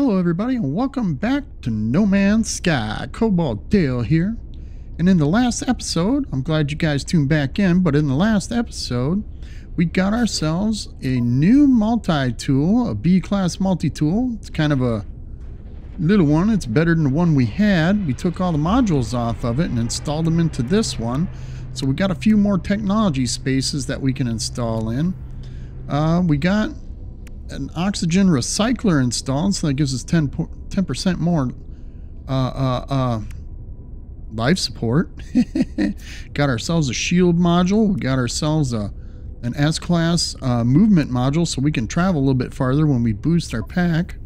Hello everybody and welcome back to No Man's Sky. Cobalt Dale here. And in the last episode, I'm glad you guys tuned back in, but in the last episode, we got ourselves a new multi-tool, a B-class multi-tool. It's kind of a little one. It's better than the one we had. We took all the modules off of it and installed them into this one. So we got a few more technology spaces that we can install in. We got an oxygen recycler installed, so that gives us 10% more life support. Got ourselves a shield module. We got ourselves an S-class movement module, so we can travel a little bit farther when we boost our pack.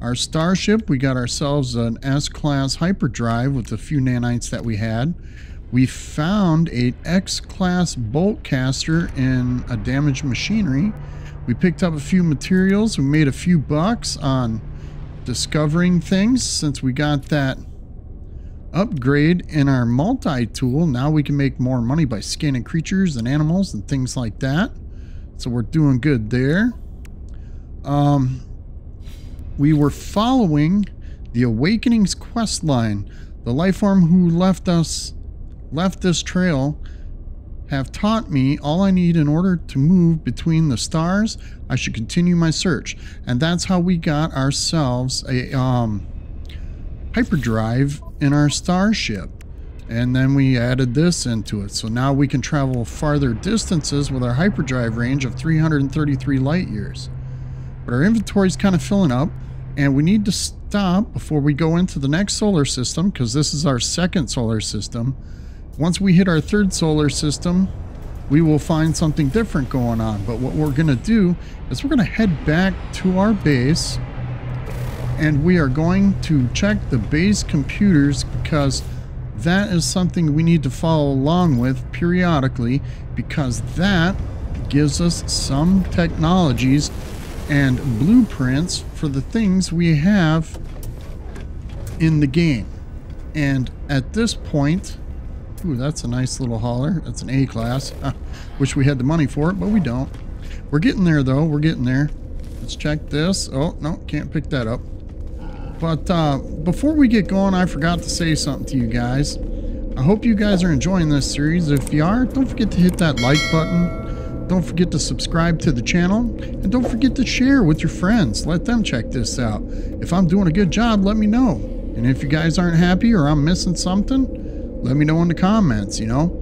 Our starship, we got ourselves an S-class hyperdrive with the few nanites that we had. We found an X-class bolt caster in a damaged machinery. We picked up a few materials. We made a few bucks on discovering things since we got that upgrade in our multi-tool. Now we can make more money by scanning creatures and animals and things like that. So we're doing good there. We were following the Awakening's quest line. The lifeform who left this trail have taught me all I need in order to move between the stars. I should continue my search. And that's how we got ourselves a hyperdrive in our starship. And then we added this into it. So now we can travel farther distances with our hyperdrive range of 333 light years. But our inventory is kind of filling up, and we need to stop before we go into the next solar system, because this is our second solar system. Once we hit our third solar system, we will find something different going on. But what we're going to do is we're going to head back to our base, and we are going to check the base computers, because that is something we need to follow along with periodically, because that gives us some technologies and blueprints for the things we have in the game. And at this point, ooh, that's a nice little hauler. That's an A-class. Wish we had the money for it, but we don't. We're getting there, though. We're getting there. Let's check this. Oh, no, can't pick that up. But before we get going, I forgot to say something to you guys. I hope you guys are enjoying this series. If you are, don't forget to hit that like button. Don't forget to subscribe to the channel. And don't forget to share with your friends. Let them check this out. If I'm doing a good job, let me know. And if you guys aren't happy or I'm missing something, let me know in the comments, you know.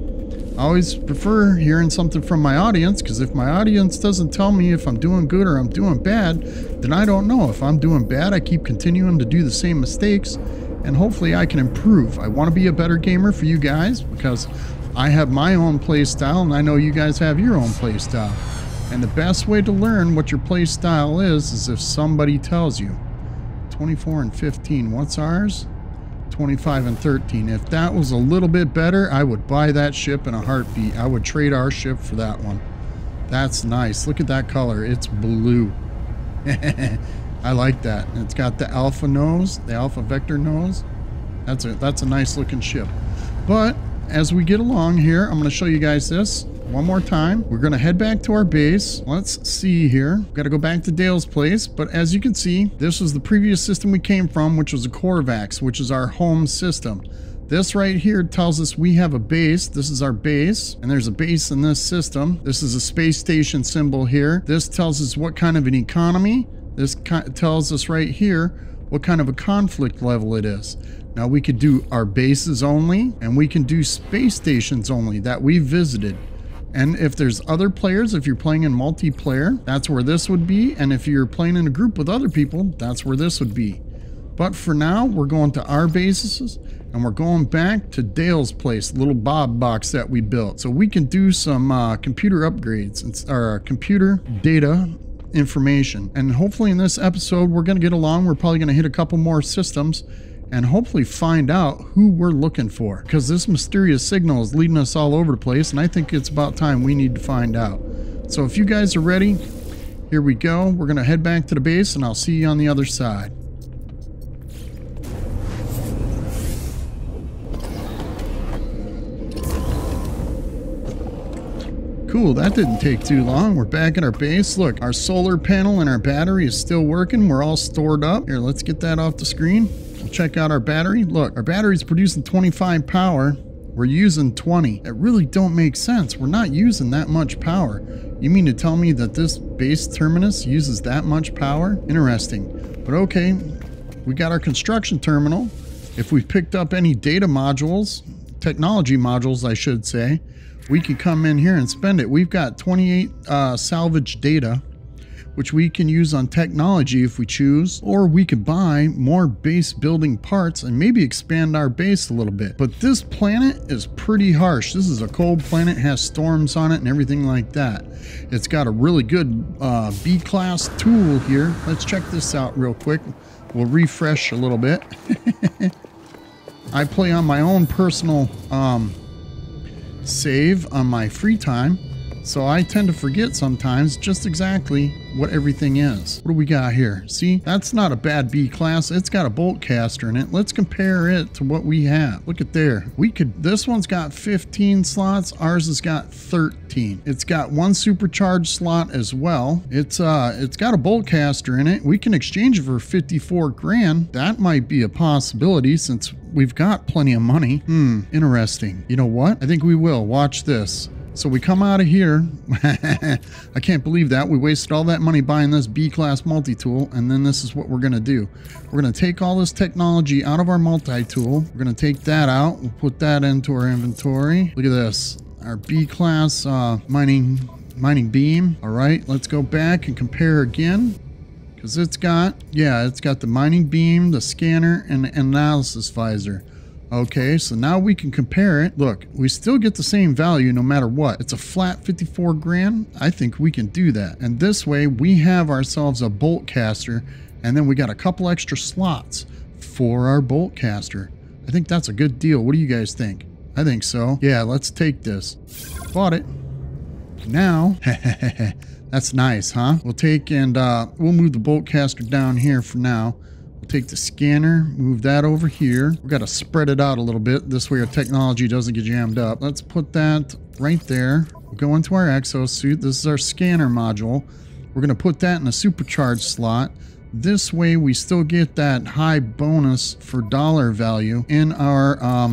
I always prefer hearing something from my audience, because if my audience doesn't tell me if I'm doing good or I'm doing bad, then I don't know. If I'm doing bad, I keep continuing to do the same mistakes, and hopefully I can improve. I want to be a better gamer for you guys, because I have my own play style, and I know you guys have your own play style. And the best way to learn what your play style is if somebody tells you. 24 and 15, what's ours? 25 and 13. If that was a little bit better, I would buy that ship in a heartbeat. I would trade our ship for that one. That's nice. Look at that color. It's blue. I like that. It's got the alpha nose, the alpha vector nose. That's a nice looking ship. But as we get along here, I'm going to show you guys this one more time. We're going to head back to our base. Let's see here. We've got to go back to Dale's place. But as you can see, this was the previous system we came from, which was a Corvax, which is our home system. This right here tells us we have a base. This is our base, and there's a base in this system. This is a space station symbol here. This tells us what kind of an economy. This tells us right here what kind of a conflict level it is. Now we could do our bases only, and we can do space stations only that we visited. And if there's other players, if you're playing in multiplayer, that's where this would be. And if you're playing in a group with other people, that's where this would be. But for now, we're going to our bases, and we're going back to Dale's place, little Bob box that we built. So we can do some computer upgrades, or computer data information. And hopefully in this episode, we're going to get along. We're probably going to hit a couple more systems and hopefully find out who we're looking for, because this mysterious signal is leading us all over the place, and I think it's about time we need to find out. So if you guys are ready, here we go. We're going to head back to the base, and I'll see you on the other side. Cool, that didn't take too long. We're back at our base. Look, our solar panel and our battery is still working. We're all stored up. Here, let's get that off the screen. We'll check out our battery. Look, our battery's producing 25 power. We're using 20. It really don't make sense. We're not using that much power. You mean to tell me that this base terminus uses that much power? Interesting. But okay, we got our construction terminal. If we've picked up any data modules, technology modules, I should say, we can come in here and spend it. We've got 28 salvage data, which we can use on technology if we choose, or we could buy more base building parts and maybe expand our base a little bit. But this planet is pretty harsh. This is a cold planet, has storms on it and everything like that. It's got a really good B-class tool here. Let's check this out real quick. We'll refresh a little bit. I play on my own personal save on my free time, so I tend to forget sometimes just exactly what everything is. What do we got here? See, that's not a bad B class. It's got a bolt caster in it. Let's compare it to what we have. Look at there. This one's got 15 slots. Ours has got 13. It's got one supercharged slot as well. It's got a bolt caster in it. We can exchange it for 54 grand. That might be a possibility since we've got plenty of money. Interesting. You know what? I think we will. Watch this. So we come out of here. I can't believe that. We wasted all that money buying this B-class multi-tool, and then this is what we're going to do. We're going to take all this technology out of our multi-tool. We're going to take that out. We'll put that into our inventory. Look at this. Our B-class mining beam. All right, let's go back and compare again. Because it's got the mining beam, the scanner, and the analysis visor. Okay, so now we can compare it. Look, we still get the same value no matter what. It's a flat 54 grand. I think we can do that. And this way we have ourselves a bolt caster, and then we got a couple extra slots for our bolt caster. I think that's a good deal. What do you guys think? I think so. Yeah, let's take this. Bought it. Now, that's nice, huh? We'll take and we'll move the bolt caster down here for now. We'll take the scanner, move that over here. We've got to spread it out a little bit. This way our technology doesn't get jammed up. Let's put that right there. We'll go into our exosuit. This is our scanner module. We're going to put that in a supercharged slot. This way we still get that high bonus for dollar value in our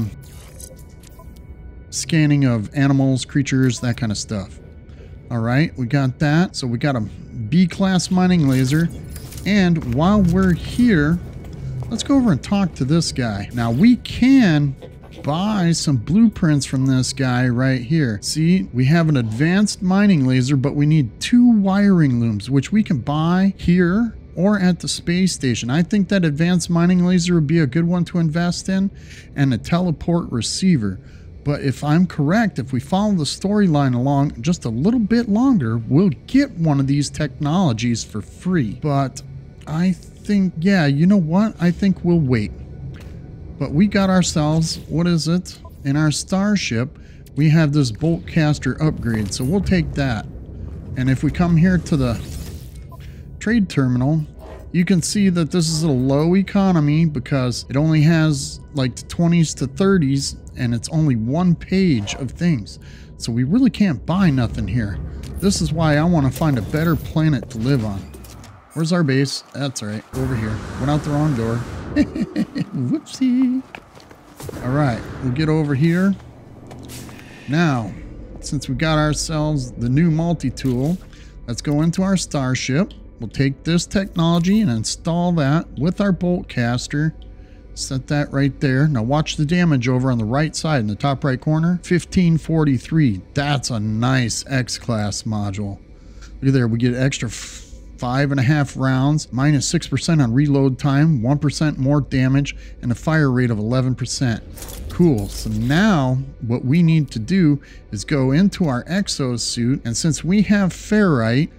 scanning of animals, creatures, that kind of stuff. All right, we got that. So we got a B-class mining laser. And while we're here, let's go over and talk to this guy. Now we can buy some blueprints from this guy right here. See, we have an advanced mining laser, but we need 2 wiring looms, which we can buy here or at the space station. I think that advanced mining laser would be a good one to invest in, and a teleport receiver. But if I'm correct, if we follow the storyline along just a little bit longer, we'll get one of these technologies for free. But I think, yeah, you know what? I think we'll wait. But we got ourselves, what is it? In our starship, we have this bolt caster upgrade, so we'll take that. And if we come here to the trade terminal, you can see that this is a low economy because it only has like the 20s to 30s, and it's only 1 page of things. So we really can't buy nothing here. This is why I want to find a better planet to live on. Where's our base? That's all right, over here. Went out the wrong door. Whoopsie. All right, we'll get over here. Now, since we got ourselves the new multi-tool, let's go into our starship. We'll take this technology and install that with our bolt caster. Set that right there. Now watch the damage over on the right side in the top right corner. 1543. That's a nice X-class module. Look at there. We get extra 5.5 rounds, minus 6% on reload time, 1% more damage, and a fire rate of 11%. Cool. So now what we need to do is go into our exosuit, and since we have ferrite,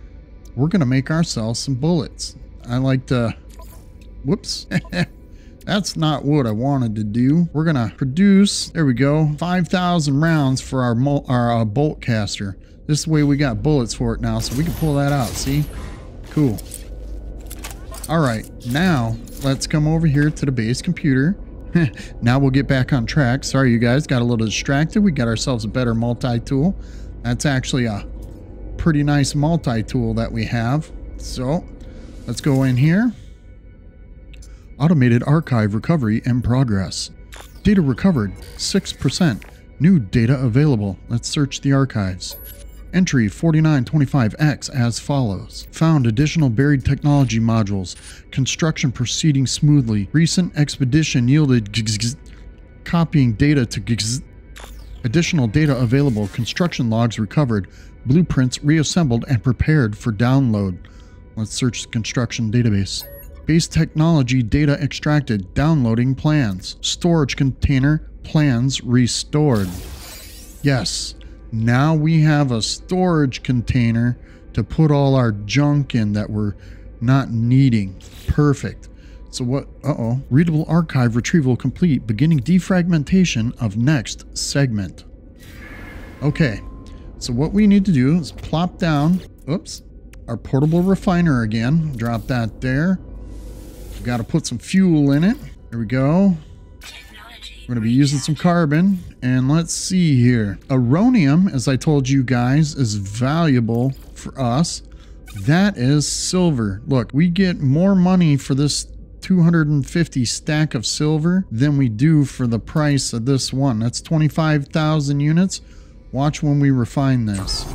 we're going to make ourselves some bullets. I like to... Whoops. That's not what I wanted to do. We're going to produce, there we go, 5,000 rounds for our bolt caster. This way we got bullets for it now, so we can pull that out, see? Cool. All right, now let's come over here to the base computer. Now we'll get back on track. Sorry, you guys, got a little distracted. We got ourselves a better multi-tool. That's actually a pretty nice multi-tool that we have. So let's go in here. Automated archive recovery in progress. Data recovered, 6%. New data available. Let's search the archives. Entry 4925X as follows. Found additional buried technology modules. Construction proceeding smoothly. Recent expedition yielded copying data to additional data available. Construction logs recovered. Blueprints reassembled and prepared for download. Let's search the construction database. Base technology data extracted. Downloading plans. Storage container plans restored. Yes. Now we have a storage container to put all our junk in that we're not needing. Perfect. So what? Readable archive retrieval complete. Beginning defragmentation of next segment. Okay. So what we need to do is plop down, our portable refiner again. Drop that there. We've got to put some fuel in it. There we go. We're going to be using some carbon, and let's see here. Aronium, as I told you guys, is valuable for us. That is silver. Look, we get more money for this 250 stack of silver than we do for the price of this one. That's 25,000 units. Watch when we refine this.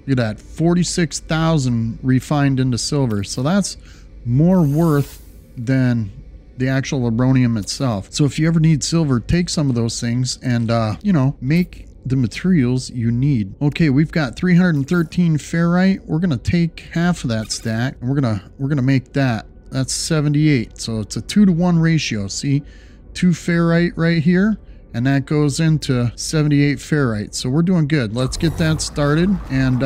Look at that, 46,000 refined into silver. So that's more worth than the actual aronium itself. So if you ever need silver, take some of those things and, you know, make the materials you need. Okay, we've got 313 ferrite. We're gonna take half of that stack and we're gonna make that. That's 78. So it's a 2-to-1 ratio. See, 2 ferrite right here, and that goes into 78 ferrite. So we're doing good. Let's get that started, and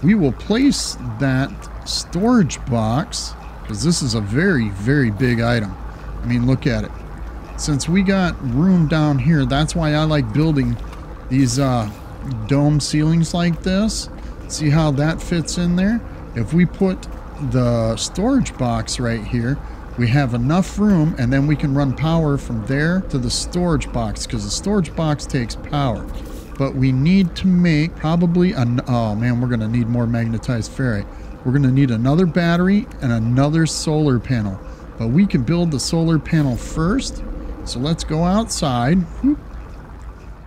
we will place that storage box, because this is a very, very big item. I mean, look at it. Since we got room down here, that's why I like building these dome ceilings like this. See how that fits in there? If we put the storage box right here, we have enough room, and then we can run power from there to the storage box, because the storage box takes power. But we need to make probably oh man, we're gonna need more magnetized ferrite. We're gonna need another battery and another solar panel. But we can build the solar panel first. So let's go outside. Whoop.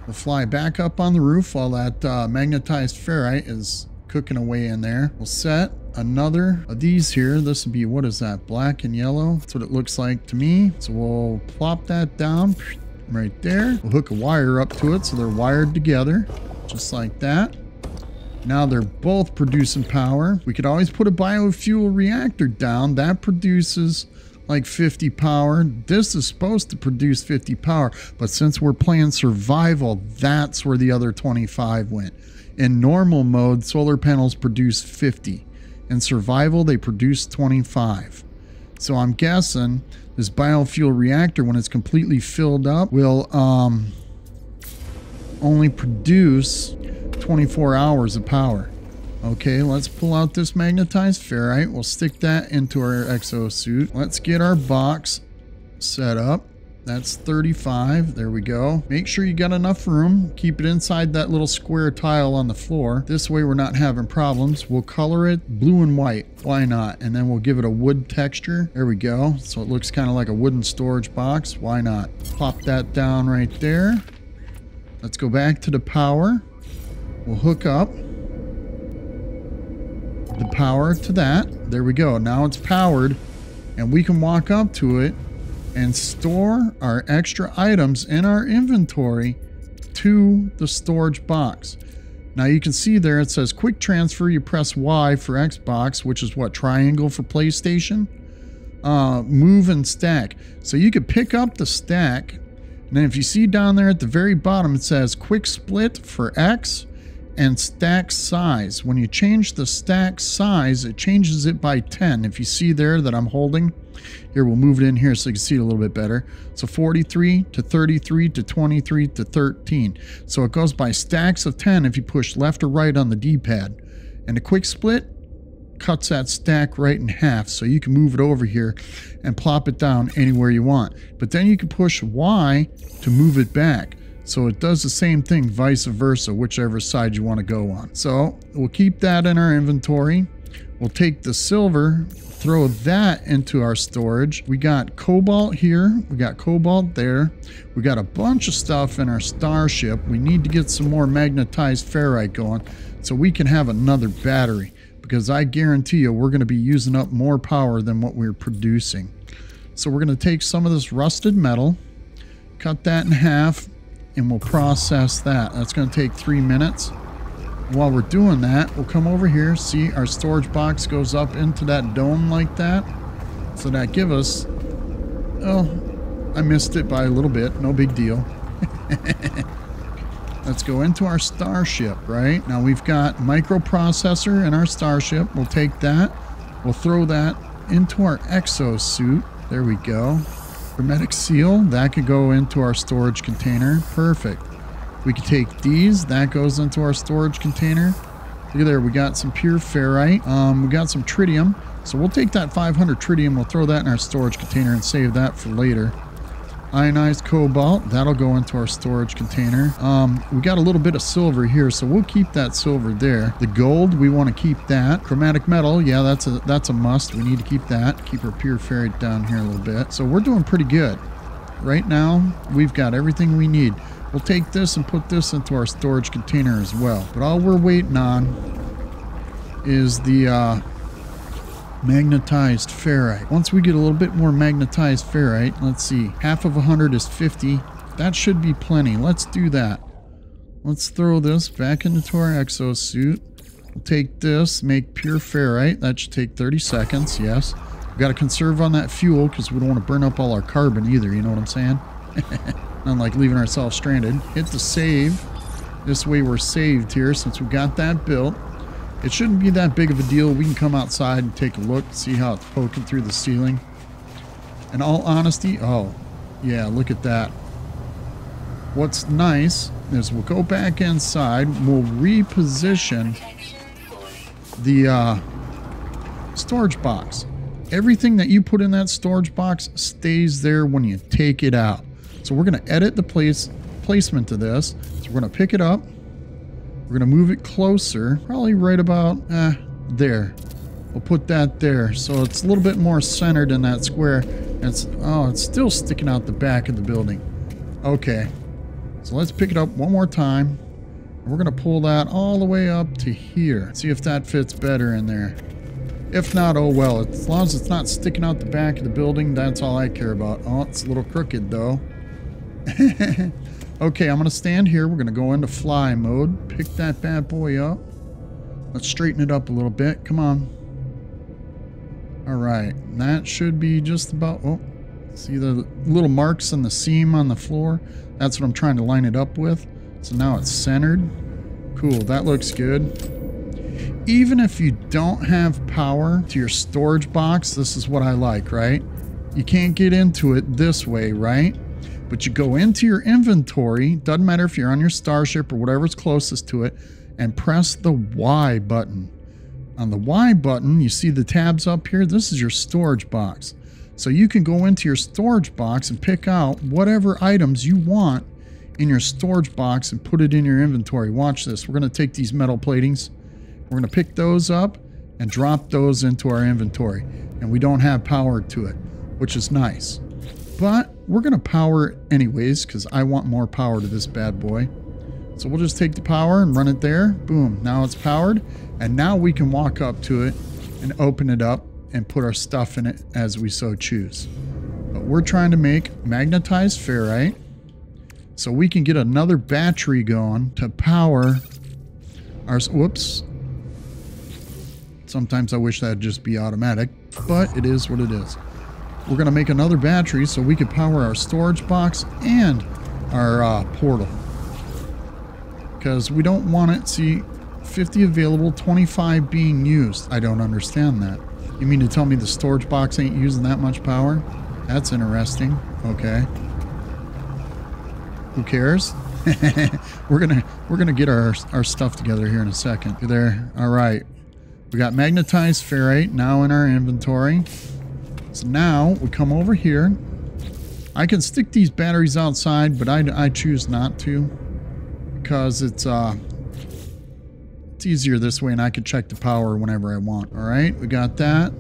We'll fly back up on the roof while that magnetized ferrite is cooking away in there. We'll set another of these here. This would be, what is that, black and yellow? That's what it looks like to me. So we'll plop that down right there. We'll hook a wire up to it so they're wired together, just like that. Now they're both producing power. We could always put a biofuel reactor down. That produces like 50 power. This is supposed to produce 50 power, but since we're playing survival, that's where the other 25 went. In normal mode, solar panels produce 50. In survival, they produce 25. So I'm guessing this biofuel reactor, when it's completely filled up, will only produce 24 hours of power. Okay, let's pull out this magnetized ferrite. We'll stick that into our exosuit. Let's get our box set up. That's 35. There we go. Make sure you got enough room. Keep it inside that little square tile on the floor. This way we're not having problems. We'll color it blue and white. Why not? And then we'll give it a wood texture. There we go. So it looks kind of like a wooden storage box. Why not? Pop that down right there. Let's go back to the power. We'll hook up the power to that. There we go. Now it's powered, and we can walk up to it and store our extra items in our inventory to the storage box. Now you can see there it says quick transfer. You press Y for Xbox, which is what, triangle for PlayStation. Move and stack. So you could pick up the stack, and then if you see down there at the very bottom, it says quick split for X and stack size. When you change the stack size, it changes it by 10. If you see there that I'm holding, here, we'll move it in here so you can see it a little bit better. So 43 to 33 to 23 to 13. So it goes by stacks of 10 if you push left or right on the D-pad. And the quick split cuts that stack right in half, so you can move it over here and plop it down anywhere you want. But then you can push Y to move it back. So it does the same thing, vice versa, whichever side you want to go on. So we'll keep that in our inventory. We'll take the silver, throw that into our storage. We got cobalt here. We got cobalt there. We got a bunch of stuff in our starship. We need to get some more magnetized ferrite going so we can have another battery, because I guarantee you we're going to be using up more power than what we're producing. So we're going to take some of this rusted metal, cut that in half, and we'll process that. That's going to take 3 minutes. While we're doing that, we'll come over here. See, our storage box goes up into that dome like that. So that give us, oh, I missed it by a little bit. No big deal. Let's go into our starship, right? Now we've got microprocessor in our starship. We'll take that. We'll throw that into our exosuit. There we go. Hermetic seal. That could go into our storage container. Perfect. We can take these. That goes into our storage container. Look at there. We got some pure ferrite. We got some tritium. So we'll take that 500 tritium. We'll throw that in our storage container and save that for later. Ionized cobalt. That'll go into our storage container. We got a little bit of silver here, so we'll keep that silver there. The gold, we want to keep that. Chromatic metal, yeah, that's a must. We need to keep that. Keep our pure ferrite down here a little bit. So we're doing pretty good. Right now, we've got everything we need. We'll take this and put this into our storage container as well. But all we're waiting on is the magnetized ferrite. Once we get a little bit more magnetized ferrite, let's see, half of 100 is 50. That should be plenty. Let's do that. Let's throw this back into our exosuit. We'll take this, make pure ferrite. That should take 30 seconds, yes. We got to conserve on that fuel because we don't want to burn up all our carbon either, you know what I'm saying? Not like leaving ourselves stranded. Hit the save. This way we're saved here since we got that built. It shouldn't be that big of a deal. We can come outside and take a look, see how it's poking through the ceiling. In all honesty, oh, yeah, look at that. What's nice is we'll go back inside. We'll reposition the storage box. Everything that you put in that storage box stays there when you take it out. So we're going to edit the placement of this. So we're going to pick it up. We're going to move it closer, probably right about there. We'll put that there. So it's a little bit more centered in that square. It's still sticking out the back of the building. Okay. So let's pick it up one more time. And we're going to pull that all the way up to here. See if that fits better in there. If not, oh well. As long as it's not sticking out the back of the building, that's all I care about. Oh, it's a little crooked though. Okay, I'm going to stand here. We're going to go into fly mode. Pick that bad boy up. Let's straighten it up a little bit. Come on. All right. That should be just about... Oh, see the little marks on the seam on the floor? That's what I'm trying to line it up with. So now it's centered. Cool. That looks good. Even if you don't have power to your storage box, this is what I like, right? You can't get into it this way, right? But you go into your inventory, doesn't matter if you're on your starship or whatever's closest to it, and press the Y button. On the Y button, you see the tabs up here? This is your storage box. So you can go into your storage box and pick out whatever items you want in your storage box and put it in your inventory. Watch this. We're going to take these metal platings. We're going to pick those up and drop those into our inventory. And we don't have power to it, which is nice. But we're going to power it anyways because I want more power to this bad boy. So we'll just take the power and run it there. Boom. Now it's powered. And now we can walk up to it and open it up and put our stuff in it as we so choose. But we're trying to make magnetized ferrite so we can get another battery going to power our... Whoops. Sometimes I wish that'd just be automatic, but it is what it is. We're going to make another battery so we could power our storage box and our portal. Because we don't want it, see, 50 available, 25 being used. I don't understand that. You mean to tell me the storage box ain't using that much power? That's interesting. Okay. Who cares? we're gonna get our stuff together here in a second. There. All right. We got magnetized ferrite now in our inventory. So now we come over here. I can stick these batteries outside, but I choose not to because it's easier this way and I can check the power whenever I want. All right, we got that.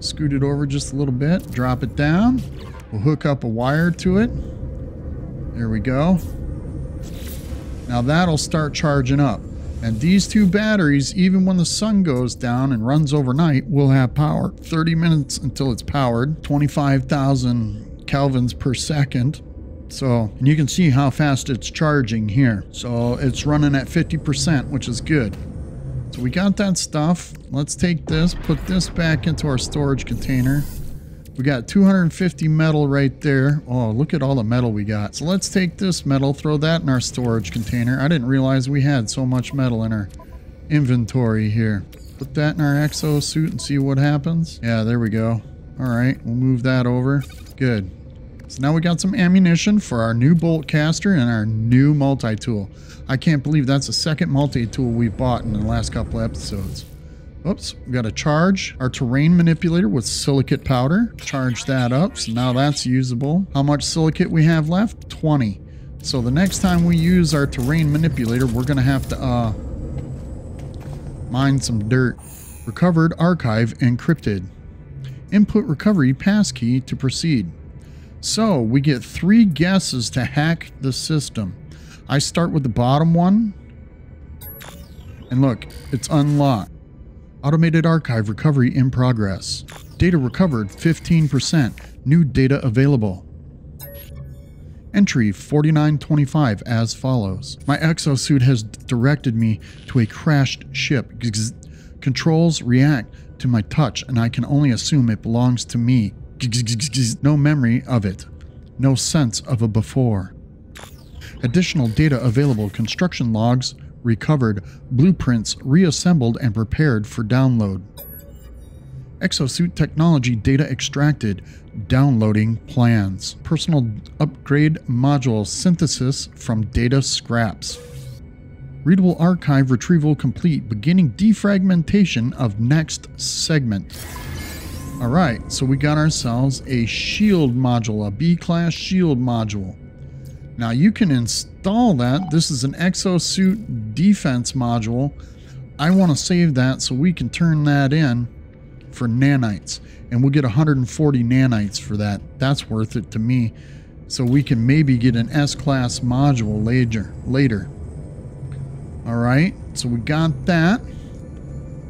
Scoot it over just a little bit, drop it down. We'll hook up a wire to it. There we go. Now that'll start charging up. And these two batteries, even when the sun goes down and runs overnight, will have power. 30 minutes until it's powered, 25,000 kelvins per second. So, and you can see how fast it's charging here. So it's running at 50%, which is good. So we got that stuff. Let's take this, put this back into our storage container. We got 250 metal right there. Oh, look at all the metal we got. So let's take this metal, throw that in our storage container. I didn't realize we had so much metal in our inventory here. Put that in our exosuit and see what happens. Yeah, there we go. All right, we'll move that over. Good. So now we got some ammunition for our new bolt caster and our new multi-tool. I can't believe that's the second multi-tool we've bought in the last couple episodes. Oops, we got to charge our terrain manipulator with silicate powder. Charge that up, so now that's usable. How much silicate we have left? 20. So the next time we use our terrain manipulator, we're going to have to mine some dirt. Recovered archive encrypted. Input recovery passkey to proceed. So we get 3 guesses to hack the system. I start with the bottom one. And look, it's unlocked. Automated archive recovery in progress. Data recovered 15%. New data available. Entry 4925 as follows. My exosuit has directed me to a crashed ship. Controls react to my touch and I can only assume it belongs to me. No memory of it. No sense of a before. Additional data available. Construction logs recovered. Blueprints reassembled and prepared for download. Exosuit technology data extracted. Downloading plans. Personal upgrade module synthesis from data scraps. Readable archive retrieval complete. Beginning defragmentation of next segment. Alright, so we got ourselves a shield module, a B-class shield module. Now you can install that. This is an exosuit defense module. I want to save that so we can turn that in for nanites. And we'll get 140 nanites for that. That's worth it to me. So we can maybe get an S-class module later. Alright, so we got that.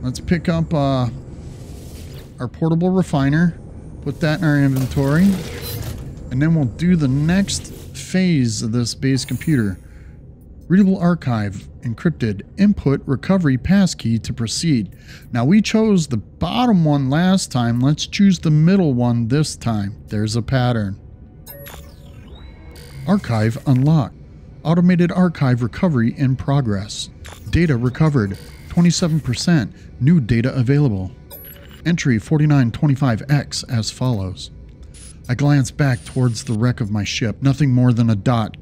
Let's pick up our portable refiner. Put that in our inventory. And then we'll do the next phase of this base computer. Readable archive encrypted. Input recovery passkey to proceed. Now we chose the bottom one last time. Let's choose the middle one this time. There's a pattern. Archive unlocked. Automated archive recovery in progress. Data recovered 27%. New data available. Entry 4925X as follows. I glance back towards the wreck of my ship. Nothing more than a dot.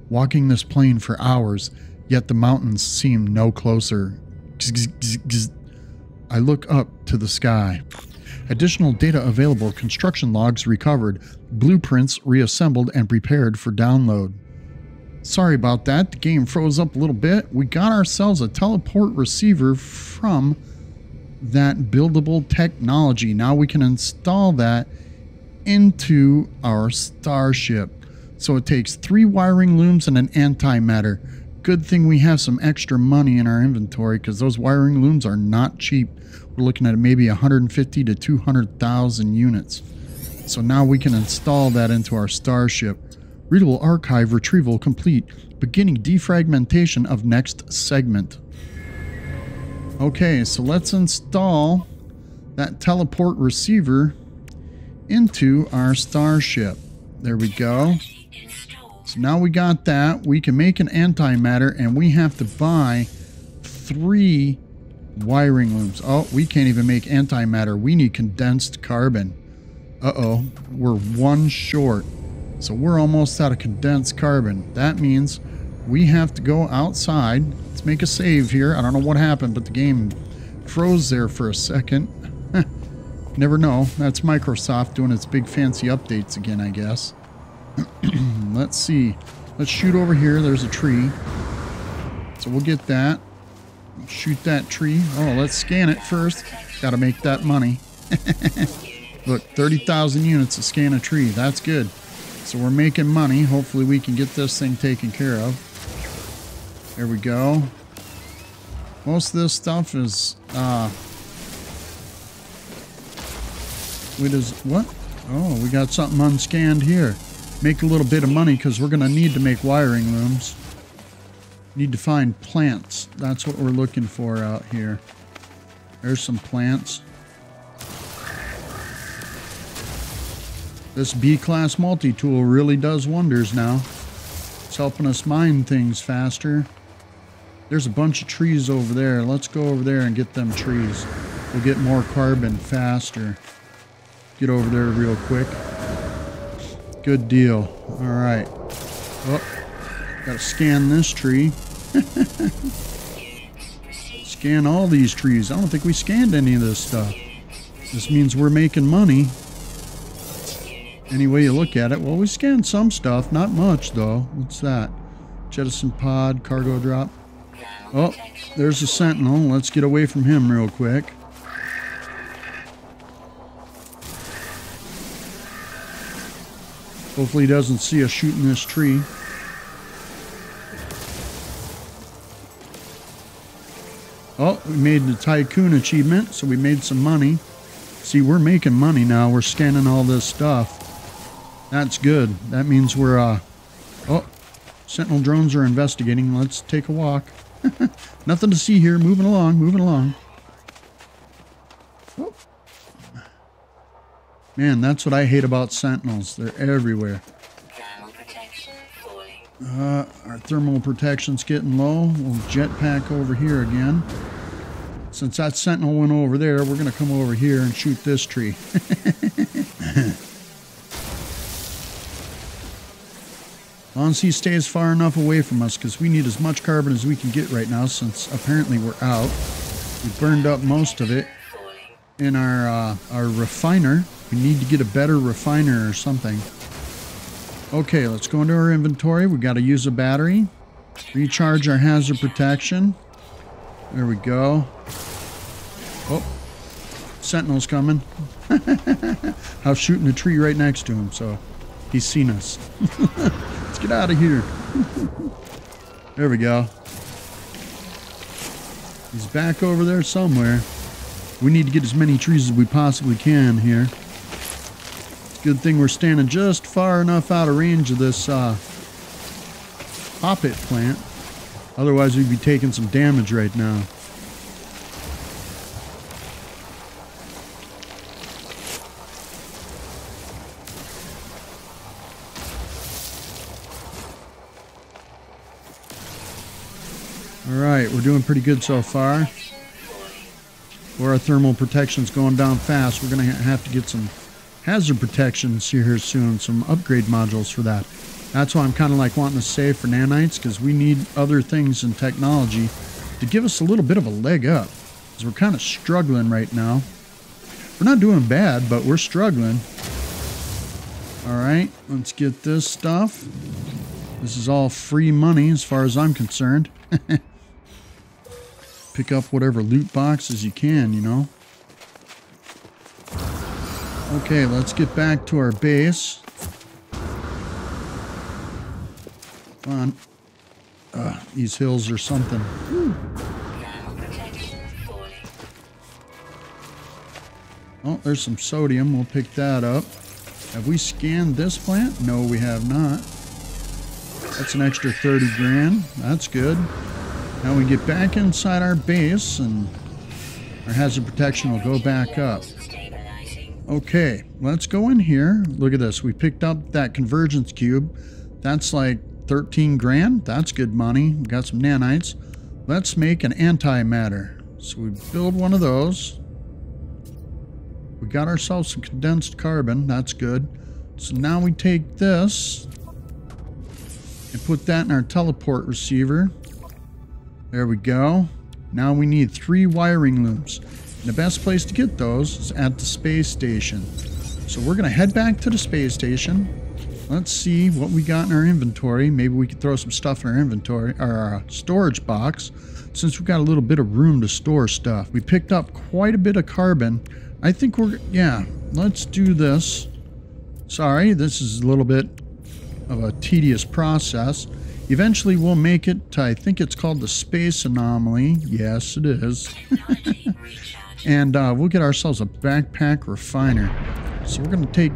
Walking this plane for hours, yet the mountains seem no closer. I look up to the sky. Additional data available. Construction logs recovered. Blueprints reassembled and prepared for download. Sorry about that. The game froze up a little bit. We got ourselves a teleport receiver from that buildable technology. Now we can install that into our starship. So it takes 3 wiring looms and an antimatter. Good thing we have some extra money in our inventory because those wiring looms are not cheap. We're looking at maybe 150 to 200,000 units. So now we can install that into our starship. Readable archive retrieval complete. Beginning defragmentation of next segment. Okay, so let's install that teleport receiver into our starship. There we go. So now we got that. We can make an antimatter and we have to buy 3 wiring looms. Oh, we can't even make antimatter. We need condensed carbon. Uh-oh, we're 1 short. So we're almost out of condensed carbon. That means we have to go outside. Let's make a save here. I don't know what happened, but the game froze there for a second. Never know. That's Microsoft doing its big fancy updates again, I guess. Let's see. Let's shoot over here. There's a tree. So we'll get that. Shoot that tree. Oh, let's scan it first. Got to make that money. Look, 30,000 units to scan a tree. That's good. So we're making money. Hopefully we can get this thing taken care of. There we go. Most of this stuff is, what? Oh, we got something unscanned here. Make a little bit of money because we're going to need to make wiring looms. Need to find plants. That's what we're looking for out here. There's some plants. This B-class multi-tool really does wonders now. It's helping us mine things faster. There's a bunch of trees over there. Let's go over there and get them trees. We'll get more carbon faster. Get over there real quick. Good deal. All right. Oh, gotta scan this tree. Scan all these trees. I don't think we scanned any of this stuff. This means we're making money. Any way you look at it. Well, we scanned some stuff. Not much, though. What's that? Jettison pod, cargo drop. Oh, there's a sentinel. Let's get away from him real quick. Hopefully he doesn't see us shooting this tree. Oh, we made the Tycoon achievement, so we made some money. See, we're making money now. We're scanning all this stuff. That's good. That means we're, oh, Sentinel drones are investigating. Let's take a walk. Nothing to see here. Moving along, moving along. Oh. Man, that's what I hate about Sentinels. They're everywhere. Our thermal protection's getting low. We'll jetpack over here again. Since that Sentinel went over there, we're going to come over here and shoot this tree. As long as he stays far enough away from us, because we need as much carbon as we can get right now, since apparently we're out. We burned up most of it in our refiner. We need to get a better refiner or something. Okay, let's go into our inventory. We got to use a battery. Recharge our hazard protection. There we go. Oh, Sentinel's coming. I was shooting a tree right next to him, so he's seen us. Let's get out of here. There we go. He's back over there somewhere. We need to get as many trees as we possibly can here. It's a good thing we're standing just far enough out of range of this poppet plant. Otherwise we'd be taking some damage right now. Alright, we're doing pretty good so far. Where our thermal protection's going down fast, we're going to have to get some hazard protections here soon, some upgrade modules for that. That's why I'm kind of like wanting to save for nanites, because we need other things in technology to give us a little bit of a leg up. Because we're kind of struggling right now. We're not doing bad, but we're struggling. Alright, let's get this stuff. This is all free money as far as I'm concerned. Pick up whatever loot boxes you can, you know. Okay, let's get back to our base. Come on. These hills or something. Woo. Oh, there's some sodium. We'll pick that up. Have we scanned this plant? No, we have not. That's an extra 30 grand. That's good. Now we get back inside our base and our hazard protection will go back up. Okay, let's go in here. Look at this. We picked up that convergence cube. That's like 13 grand. That's good money. We got some nanites. Let's make an antimatter. So we build one of those. We got ourselves some condensed carbon. That's good. So now we take this and put that in our teleport receiver. There we go. Now we need 3 wiring looms. And the best place to get those is at the space station. So we're going to head back to the space station. Let's see what we got in our inventory. Maybe we could throw some stuff in our inventory, or our storage box, since we've got a little bit of room to store stuff. We picked up quite a bit of carbon. I think yeah, let's do this. Sorry, this is a little bit of a tedious process. Eventually we'll make it to, I think it's called the space anomaly. Yes, it is. And we'll get ourselves a backpack refiner. So we're going to take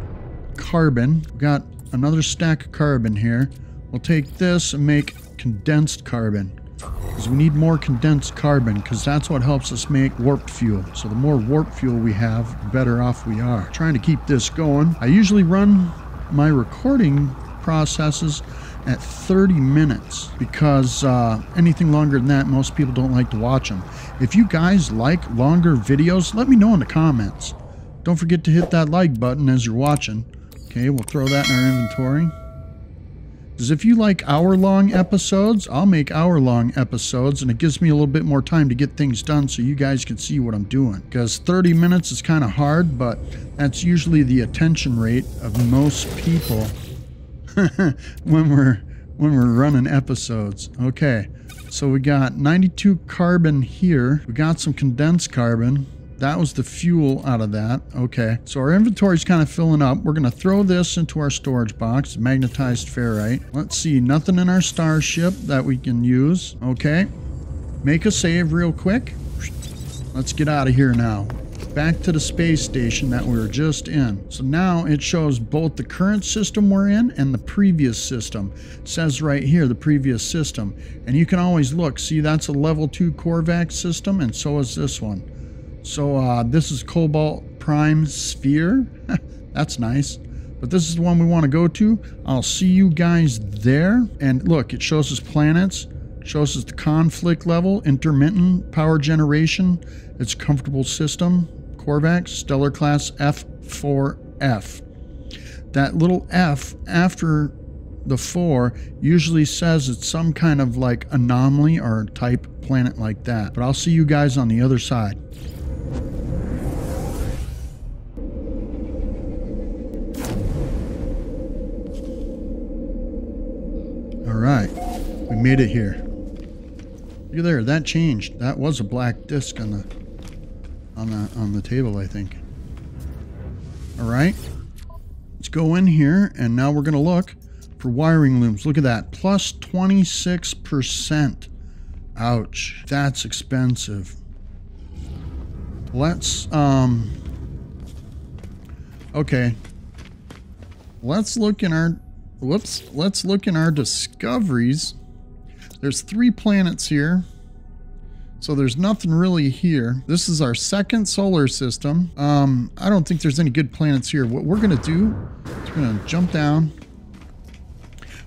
carbon. We've got another stack of carbon here. We'll take this and make condensed carbon, because we need more condensed carbon, because that's what helps us make warp fuel. So the more warp fuel we have, the better off we are. Trying to keep this going. I usually run my recording processes at 30 minutes, because anything longer than that, most people don't like to watch them. If you guys like longer videos, let me know in the comments. Don't forget to hit that like button as you're watching. Okay, we'll throw that in our inventory. Because if you like hour-long episodes, I'll make hour-long episodes, and it gives me a little bit more time to get things done so you guys can see what I'm doing. Because 30 minutes is kind of hard, but that's usually the attention rate of most people when we're running episodes. Okay, so we got 92 carbon here. We got some condensed carbon. That was the fuel out of that. Okay, so our inventory is kind of filling up. We're going to throw this into our storage box, magnetized ferrite. Let's see, nothing in our starship that we can use. Okay, make a save real quick. Let's get out of here now. Back to the space station that we were just in. So now it shows both the current system we're in and the previous system. It says right here, the previous system. And you can always look. See, that's a level 2 Corvax system, and so is this one. So this is Cobalt Prime Sphere. That's nice. But this is the one we want to go to. I'll see you guys there. And look, it shows us planets. Shows us the conflict level, intermittent power generation. It's a comfortable system. Corvax, stellar class F4F. That little F after the 4 usually says it's some kind of like anomaly or type planet like that. But I'll see you guys on the other side. All right, we made it here. Look at there, that changed. That was a black disc on the table, I think. All right, let's go in here, and now we're gonna look for wiring looms. Look at that, plus 26%. Ouch, that's expensive. Let's okay. Let's look in our let's look in our discoveries. There's 3 planets here. So there's nothing really here. This is our second solar system. I don't think there's any good planets here. What we're gonna do is we're gonna jump down.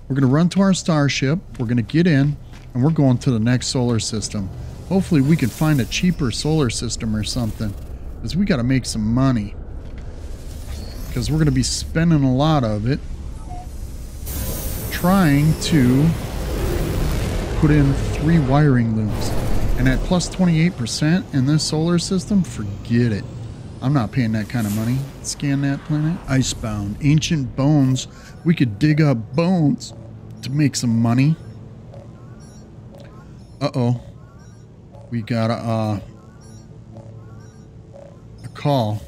We're gonna run to our starship. We're gonna get in, and we're going to the next solar system. Hopefully we can find a cheaper solar system or something, because we gotta make some money. Because we're gonna be spending a lot of it trying to put in 3 wiring looms. And at plus 28% in this solar system, forget it. I'm not paying that kind of money. Scan that planet. Icebound. Ancient bones. We could dig up bones to make some money. Uh-oh. We got a call.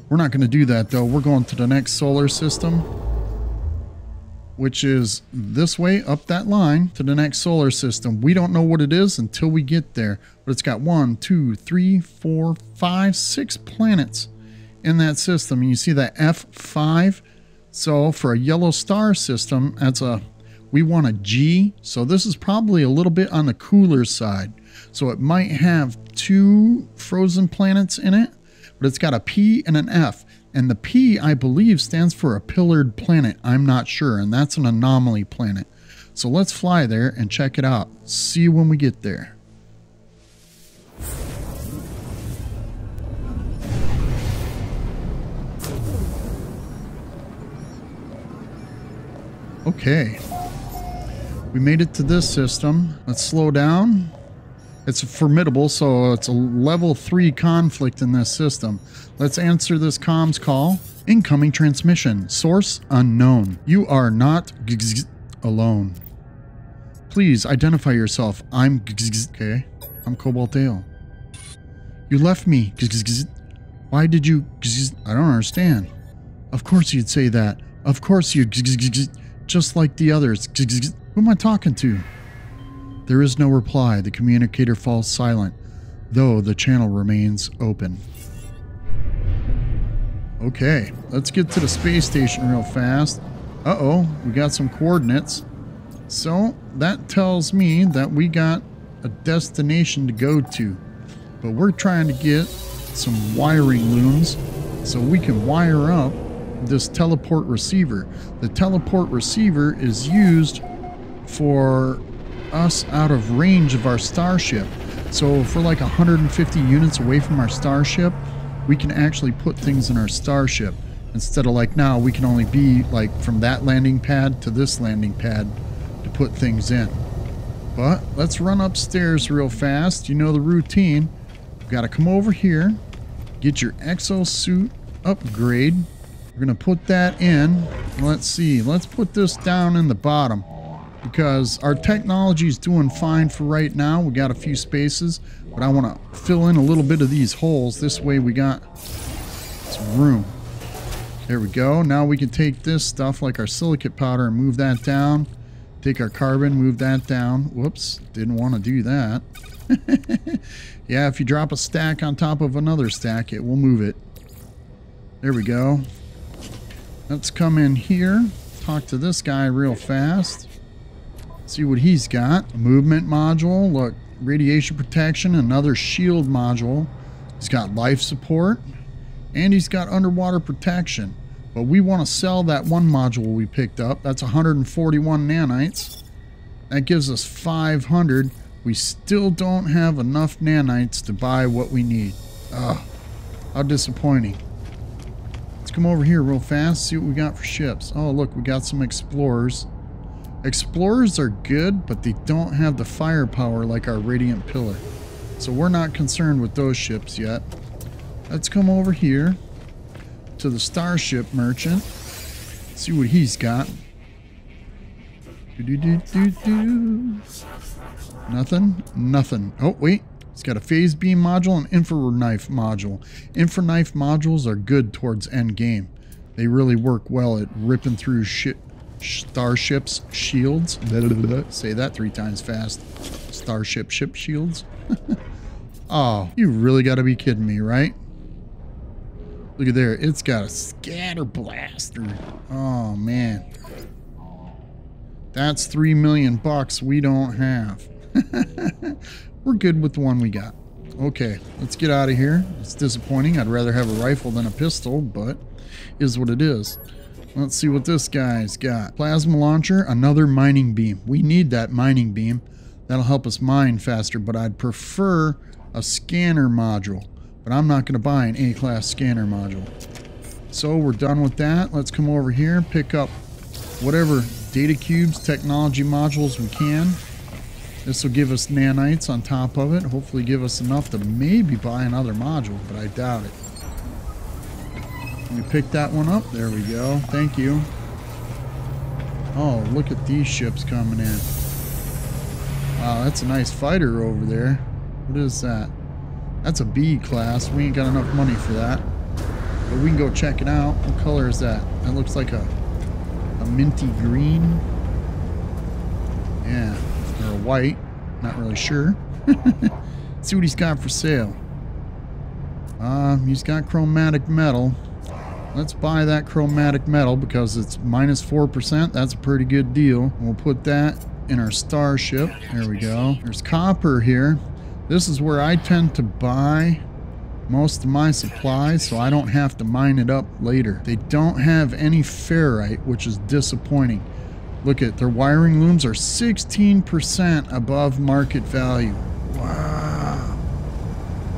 We're not going to do that, though. We're going to the next solar system, which is this way up that line to the next solar system. We don't know what it is until we get there, but it's got 1, 2, 3, 4, 5, 6 planets in that system. And you see that F5. So for a yellow star system, we want a G. So this is probably a little bit on the cooler side. So it might have 2 frozen planets in it, but it's got a P and an F. And the P, I believe, stands for a pillared planet. I'm not sure, and that's an anomaly planet. So let's fly there and check it out. See you when we get there. Okay. We made it to this system. Let's slow down. It's formidable, so it's a level 3 conflict in this system. Let's answer this comms call. Incoming transmission. Source unknown. You are not alone. Please identify yourself. I'm okay. I'm Cobalt Ale. You left me. Why did you? I don't understand. Of course you'd say that. Of course you just like the others. Who am I talking to? There is no reply. The communicator falls silent, though the channel remains open. Okay, let's get to the space station real fast. Uh-oh, we got some coordinates. So that tells me that we got a destination to go to. But we're trying to get some wiring looms so we can wire up this teleport receiver. The teleport receiver is used for us out of range of our starship. So if we're like 150 units away from our starship, we can actually put things in our starship. Instead of like now, we can only be like from that landing pad to this landing pad to put things in. But let's run upstairs real fast. You know the routine. We've got to come over here, get your exosuit upgrade. We're going to put that in. Let's see. Let's put this down in the bottom because our technology is doing fine for right now. We got a few spaces, but I want to fill in a little bit of these holes. This way we got some room. There we go. Now we can take this stuff like our silicate powder and move that down. Take our carbon, move that down. Whoops, didn't want to do that. Yeah, if you drop a stack on top of another stack, it will move it. There we go. Let's come in here, talk to this guy real fast. See what he's got. A movement module, look, radiation protection, another shield module. He's got life support, and he's got underwater protection. But we want to sell that one module we picked up. That's 141 nanites. That gives us 500. We still don't have enough nanites to buy what we need. Ugh, how disappointing. Let's come over here real fast, see what we got for ships. Oh, look, we got some explorers. Explorers are good, but they don't have the firepower like our Radiant Pillar. So we're not concerned with those ships yet. Let's come over here to the Starship Merchant. See what he's got. Nothing? Nothing. Oh, wait. He's got a phase beam module and infra knife module. Infra knife modules are good towards end game. They really work well at ripping through starships shields. Say that 3 times fast. Starship ship shields. Oh, you really got to be kidding me, right? Look at there. It's got a scatter blaster. Oh, man. That's $3 million bucks we don't have. We're good with the one we got. Okay, let's get out of here. It's disappointing. I'd rather have a rifle than a pistol, but is what it is. Let's see what this guy's got. Plasma launcher, another mining beam. We need that mining beam. That'll help us mine faster, but I'd prefer a scanner module. But I'm not going to buy an A-class scanner module. So we're done with that. Let's come over here, pick up whatever data cubes, technology modules we can. This will give us nanites on top of it. Hopefully give us enough to maybe buy another module, but I doubt it. Let me pick that one up. There we go. Thank you. Oh, look at these ships coming in. Wow, that's a nice fighter over there. What is that? That's a B class. We ain't got enough money for that. But we can go check it out. What color is that? That looks like a minty green. Yeah. Or a white. Not really sure. Let's see what he's got for sale. He's got chromatic metal. Let's buy that chromatic metal because it's minus 4%. That's a pretty good deal. We'll put that in our starship. There we go. There's copper here. This is where I tend to buy most of my supplies so I don't have to mine it up later. They don't have any ferrite, which is disappointing. Look at their wiring looms are 16% above market value. Wow.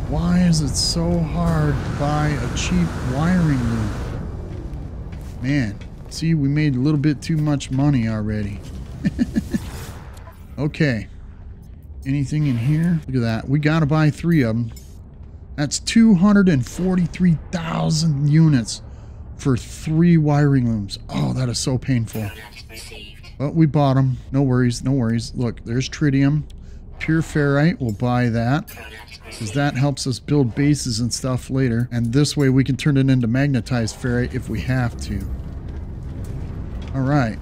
Why is it so hard to buy a cheap wiring loom? Man, see, we made a little bit too much money already. Okay. Anything in here? Look at that. We got to buy 3 of them. That's 243,000 units. for 3 wiring looms. Oh, that is so painful. But we bought them. No worries, no worries. Look, there's tritium. Pure ferrite, we'll buy that, because that helps us build bases and stuff later. And this way we can turn it into magnetized ferrite if we have to. Alright.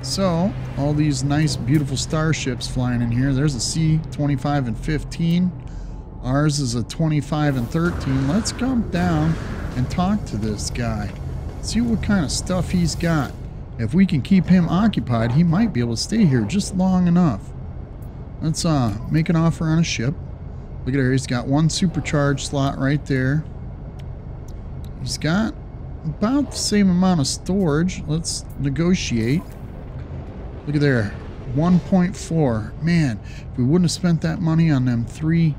So, all these nice, beautiful starships flying in here. There's a C-25 and 15. Ours is a 25 and 13. Let's come down and talk to this guy. See what kind of stuff he's got. If we can keep him occupied, he might be able to stay here just long enough. Let's make an offer on a ship. Look at there, he's got 1 supercharged slot right there. He's got about the same amount of storage. Let's negotiate. Look at there, 1.4. Man, if we wouldn't have spent that money on them 3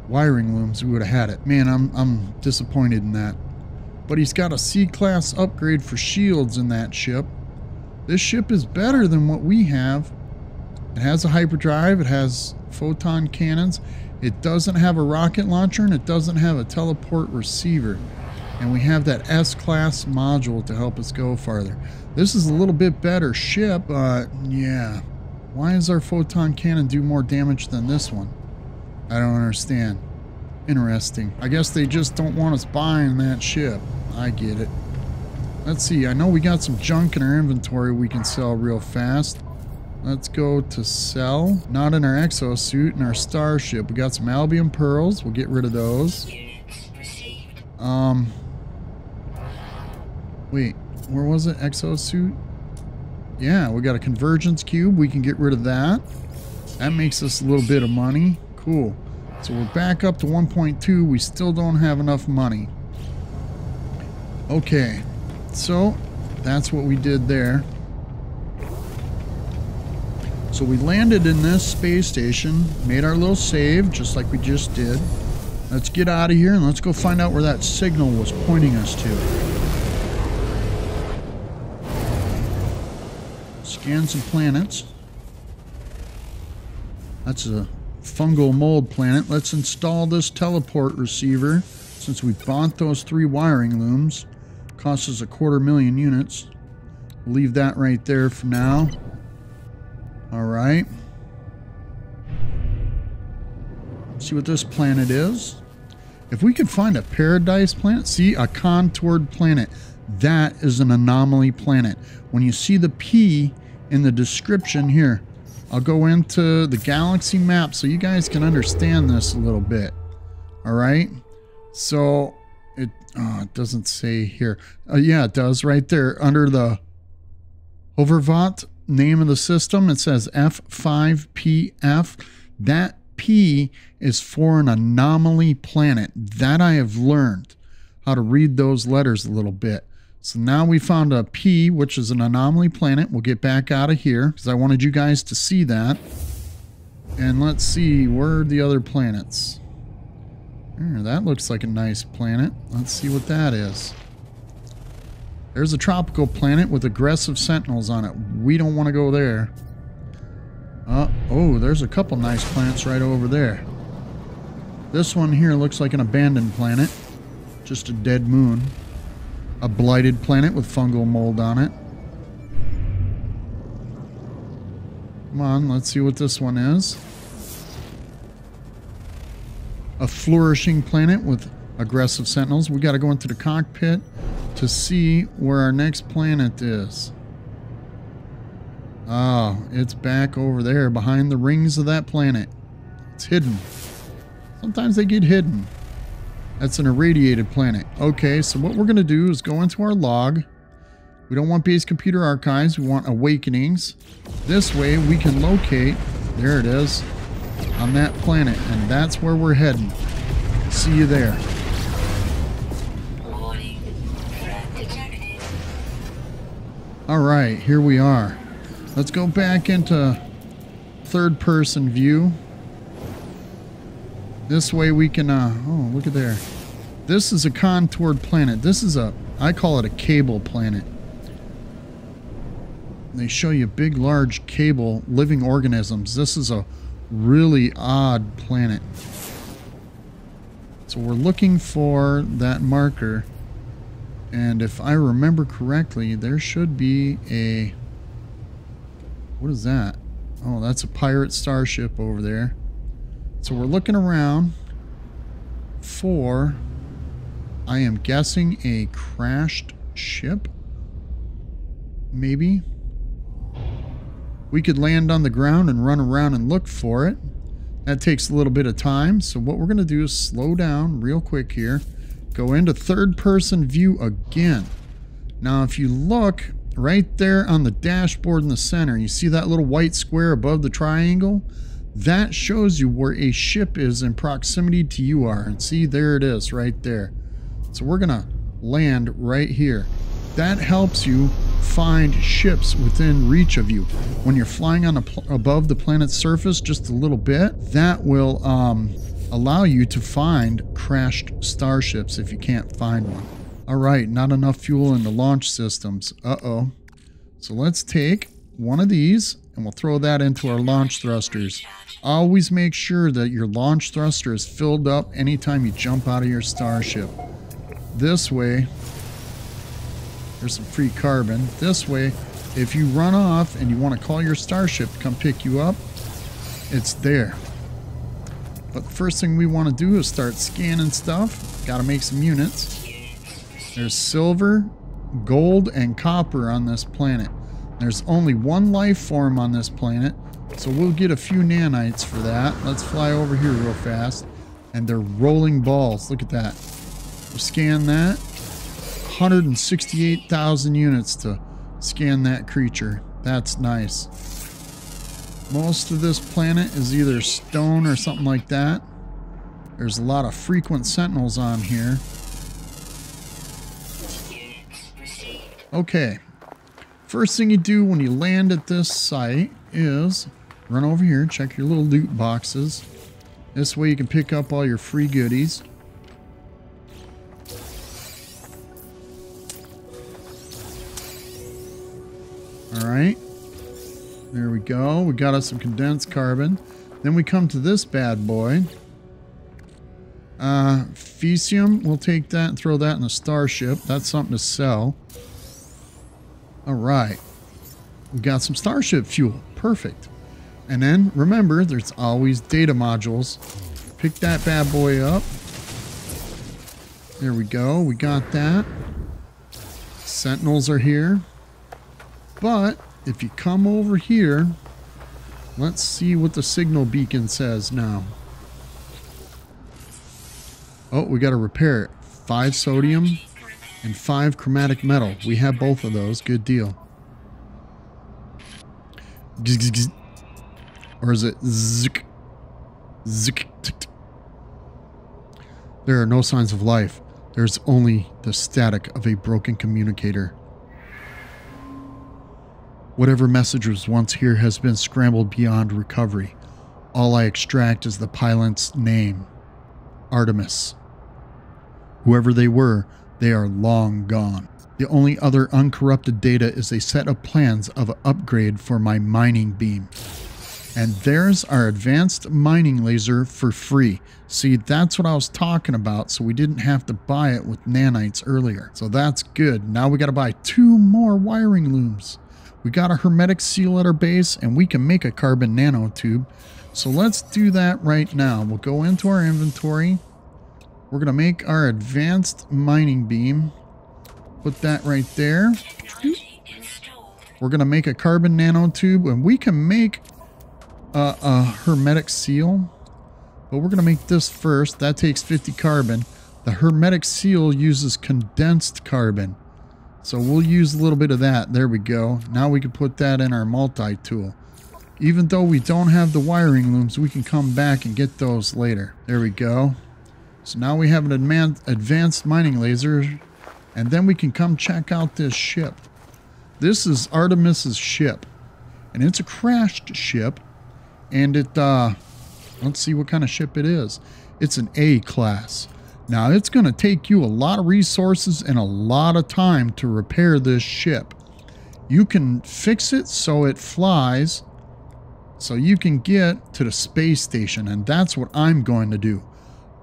wiring looms, we would have had it. Man, I'm disappointed in that. But he's got a C-class upgrade for shields in that ship. This ship is better than what we have. It has a hyperdrive, it has photon cannons, it doesn't have a rocket launcher, and it doesn't have a teleport receiver. And we have that S-class module to help us go farther. This is a little bit better ship, but yeah. Why does our photon cannon do more damage than this one? I don't understand. Interesting. I guess they just don't want us buying that ship. I get it. Let's see. I know we got some junk in our inventory we can sell real fast. Let's go to sell. Not in our exosuit, in our starship. We got some Albion pearls. We'll get rid of those. Wait, where was it? Exosuit? Yeah, we got a convergence cube. We can get rid of that. That makes us a little bit of money. Cool. So we're back up to 1.2. We still don't have enough money. Okay, so that's what we did there. So we landed in this space station, made our little save, just like we just did. Let's get out of here and let's go find out where that signal was pointing us to. Scan some planets. That's a fungal mold planet. Let's install this teleport receiver since we bought those 3 wiring looms. Cost us 250,000 units. Leave that right there for now. Alright. See what this planet is. If we could find a paradise planet, see, a contoured planet. That is an anomaly planet. When you see the P in the description here, I'll go into the galaxy map so you guys can understand this a little bit. Alright? So, it doesn't say here. Yeah, it does right there. Under the Hovervot name of the system, it says F5PF. That P is for an anomaly planet. That I have learned how to read those letters a little bit. So now we found a P, which is an anomaly planet. We'll get back out of here because I wanted you guys to see that. And let's see, where are the other planets? That looks like a nice planet. Let's see what that is. There's a tropical planet with aggressive sentinels on it. We don't want to go there. Oh, there's a couple nice planets right over there. This one here looks like an abandoned planet. Just a dead moon. A blighted planet with fungal mold on it. Come on, let's see what this one is. A flourishing planet with aggressive sentinels. We got to go into the cockpit to see where our next planet is. Oh, it's back over there behind the rings of that planet. It's hidden. Sometimes they get hidden. That's an irradiated planet. Okay, so what we're going to do is go into our log. We don't want base computer archives. We want awakenings. This way we can locate, there it is, on that planet. And that's where we're heading. See you there. Alright, here we are. Let's go back into third person view. This way we can, oh, look at there. This is a contoured planet. This is I call it a cable planet. They show you big, large cable living organisms. This is a really odd planet. So we're looking for that marker. And if I remember correctly, there should be a... What is that? Oh, that's a pirate starship over there. So we're looking around for, I am guessing, a crashed ship. Maybe. We could land on the ground and run around and look for it. That takes a little bit of time. So what we're going to do is slow down real quick here. Go into third person view again. Now if you look right there on the dashboard in the center, you see that little white square above the triangle? That shows you where a ship is in proximity to you are. And see, there it is right there. So we're going to land right here. That helps you find ships within reach of you. When you're flying on above the planet's surface just a little bit, that will allow you to find crashed starships if you can't find one. All right, not enough fuel in the launch systems. Uh-oh. So let's take one of these and we'll throw that into our launch thrusters. Always make sure that your launch thruster is filled up anytime you jump out of your starship. This way, there's some free carbon. This way, if you run off and you want to call your starship to come pick you up, it's there. But the first thing we want to do is start scanning stuff. Got to make some units. There's silver, gold, and copper on this planet. There's only one life form on this planet, so we'll get a few nanites for that. Let's fly over here real fast. And they're rolling balls. Look at that. We'll scan that. 168,000 units to scan that creature. That's nice. Most of this planet is either stone or something like that. There's a lot of frequent sentinels on here. Okay. First thing you do when you land at this site is run over here, check your little loot boxes. This way you can pick up all your free goodies. Alright, there we go. We got us some condensed carbon. Then we come to this bad boy. Fecium, we'll take that and throw that in the starship. That's something to sell. Alright, we got some starship fuel. Perfect. And then, remember, there's always data modules. Pick that bad boy up. There we go, we got that. Sentinels are here. But if you come over here, let's see what the signal beacon says now. Oh, we got to repair it. 5 sodium and 5 chromatic metal. We have both of those. Good deal. Or is it zik? Zik. There are no signs of life. There's only the static of a broken communicator. Whatever message was once here has been scrambled beyond recovery. All I extract is the pilot's name. Artemis. Whoever they were, they are long gone. The only other uncorrupted data is a set of plans of an upgrade for my mining beam. And there's our advanced mining laser for free. See, that's what I was talking about, so we didn't have to buy it with nanites earlier. So that's good. Now we got to buy 2 more wiring looms. We got a hermetic seal at our base, and we can make a carbon nanotube. So let's do that right now. We'll go into our inventory. We're going to make our advanced mining beam. Put that right there. We're going to make a carbon nanotube, and we can make a hermetic seal. But we're going to make this first. That takes 50 carbon. The hermetic seal uses condensed carbon. So we'll use a little bit of that. There we go. Now we can put that in our multi-tool. Even though we don't have the wiring looms, we can come back and get those later. There we go. So now we have an advanced mining laser. And then we can come check out this ship. This is Artemis's ship. And it's a crashed ship. And it, let's see what kind of ship it is. It's an A class. Now, it's going to take you a lot of resources and a lot of time to repair this ship. You can fix it so it flies, so you can get to the space station, and that's what I'm going to do.